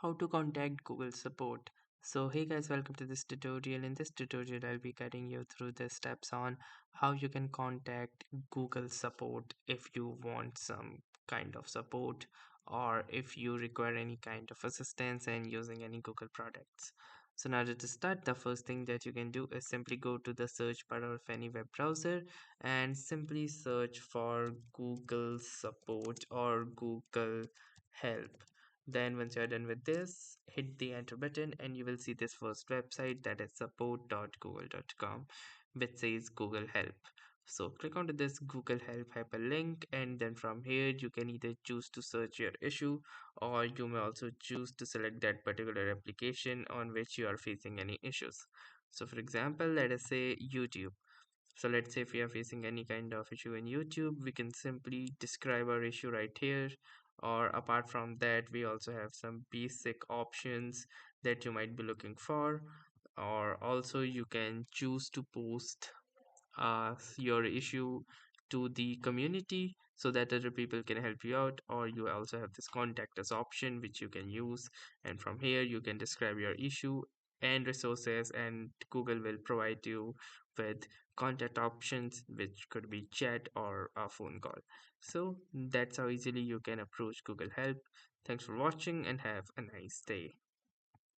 How to contact Google support. So hey guys, welcome to this tutorial. In this tutorial I'll be guiding you through the steps on how you can contact Google support if you want some kind of support or if you require any kind of assistance and using any Google products. So now to start, the first thing that you can do is simply go to the search bar of any web browser and simply search for Google support or Google help. Then once you're done with this, hit the enter button and you will see this first website, that is support.google.com, which says Google Help. So click onto this Google Help hyperlink, and then from here you can either choose to search your issue, or you may also choose to select that particular application on which you are facing any issues. So for example, let us say YouTube. So let's say if we are facing any kind of issue in YouTube, we can simply describe our issue right here. Or apart from that, we also have some basic options that you might be looking for. Or also you can choose to post your issue to the community so that other people can help you out, or you also have this contact us option which you can use, and from here you can describe your issue and resources, and Google will provide you with contact options which could be chat or a phone call. So that's how easily you can approach Google Help. Thanks for watching and have a nice day.